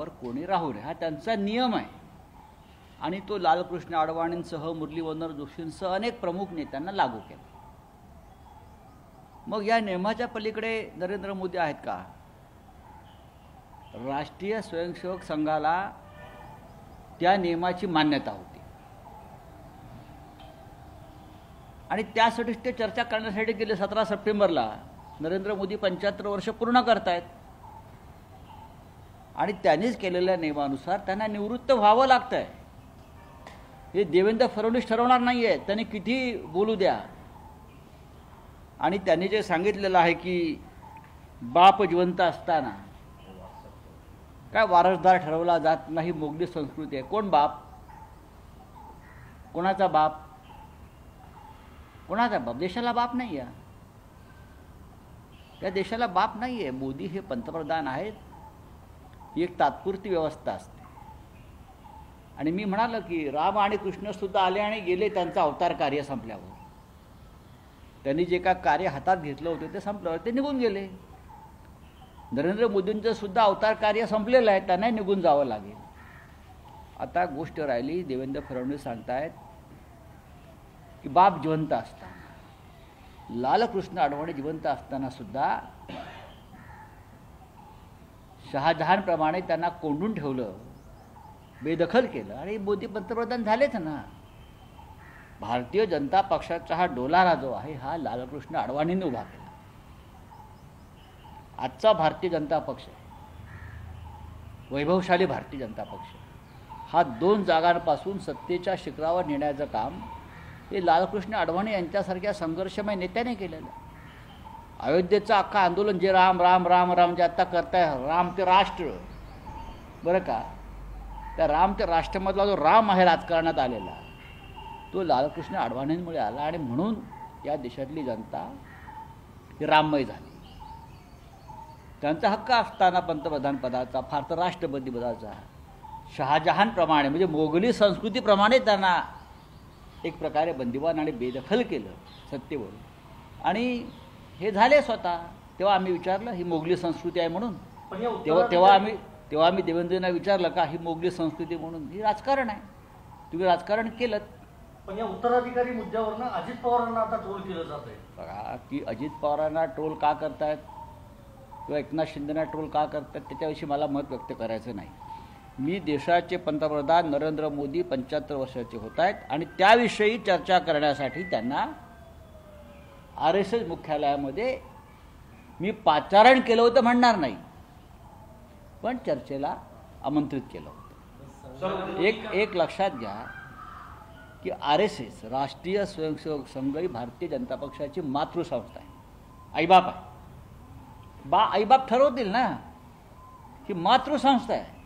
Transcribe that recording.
पदावर कोणी राहू नये, हा त्यांचा नियम आहे. आणि तो लालकृष्ण अडवाणींसह, मुरली मनोहर जोशींसह अनेक प्रमुख नेत्यांना लागू केला. मग या नियमाच्या पलीकडे नरेंद्र मोदी आहेत का? राष्ट्रीय स्वयंसेवक संघाला त्या नियमाची मान्यता होती आणि त्यासाठी ते चर्चा करण्यासाठी गेले. 17 सप्टेंबरला नरेंद्र मोदी 75 वर्ष पूर्ण करतायत आणि त्यांनीच केलेल्या नियमानुसार त्यांना निवृत्त व्हावं लागतंय. हे देवेंद्र फडणवीस ठरवणार नाही आहे, त्यांनी किती बोलू द्या. आणि त्यांनी जे सांगितलेलं आहे की बाप जिवंत असताना काय वारसदार ठरवला जात नाही, मोगली संस्कृती आहे. कोण बाप? कोणाचा बाप? कोणाचा बाप? देशाला बाप नाही आहे, त्या देशाला बाप नाही आहे. मोदी हे पंतप्रधान आहेत, ही एक तात्पुरती व्यवस्था असते. आणि मी म्हणालो की राम आणि कृष्णसुद्धा आले आणि गेले त्यांचं अवतार कार्य संपल्यावर. त्यांनी जे काय कार्य हातात घेतलं होतं ते संपल्यावर ते निघून गेले. नरेंद्र मोदींचं सुद्धा अवतार कार्य संपलेलं आहे, त्यांना निघून जावं लागेल. आता गोष्ट राहिली, देवेंद्र फडणवीस सांगतायत की बाप जिवंत असताना, लालकृष्ण अडवाणी जिवंत असताना सुद्धा शहाजहानप्रमाणे त्यांना कोंडून ठेवलं, बेदखल केलं आणि मोदी पंतप्रधान झालेच ना. भारतीय जनता पक्षाचा हा डोलारा जो आहे हा लालकृष्ण अडवाणींनी उभा केला. आजचा भारतीय जनता पक्ष, वैभवशाली भारतीय जनता पक्ष, हा 2 जागांपासून सत्तेच्या शिखरावर नेण्याचं काम हे लालकृष्ण अडवाणी यांच्यासारख्या संघर्षमय नेत्याने केलेलं. अयोध्येचं अख्खं आंदोलन जे राम राम राम राम जे आत्ता करताय, राम ते राष्ट्र, बरं का, त्या राम ते राष्ट्रमधला जो राम आहे राजकारणात आलेला, तो लालकृष्ण अडवाणींमुळे आला. आणि म्हणून या देशातली जनता ही राममय झाली. त्यांचा हक्क असताना पंतप्रधान पदाचा, फार तर राष्ट्रपती पदाचा, शहाजहानप्रमाणे म्हणजे मोगली संस्कृतीप्रमाणे त्यांना एक प्रकारे बंदिवान आणि बेदखल केलं सत्तेवरून. आणि हे झाले स्वतः. तेव्हा आम्ही विचारलं ही मोगली संस्कृती आहे म्हणून. तेव्हा आम्ही देवेंद्रना विचारलं का ही मोगली संस्कृती म्हणून? ही राजकारण आहे, तुम्ही राजकारण केलं. पण या उत्तराधिकारी मुद्द्यावरनं अजित पवारांना आता ट्रोल केलं जात आहे. बघा की अजित पवारांना ट्रोल का करतायत किंवा एकनाथ शिंदेना ट्रोल का करतात त्याच्याविषयी मला मत व्यक्त करायचं नाही. मी देशाचे पंतप्रधान नरेंद्र मोदी 75 वर्षाचे होत आहेत आणि त्याविषयी चर्चा करण्यासाठी त्यांना RSS मुख्यालयामध्ये मी पाचारण केलं होतं म्हणणार नाही, पण चर्चेला आमंत्रित केलं होतं. एक लक्षात घ्या की RSS राष्ट्रीय स्वयंसेवक संघ ही भारतीय जनता पक्षाची मातृसंस्था आहे, आईबाप आहे. आईबाप ठरवतील ना, ही मातृसंस्था आहे.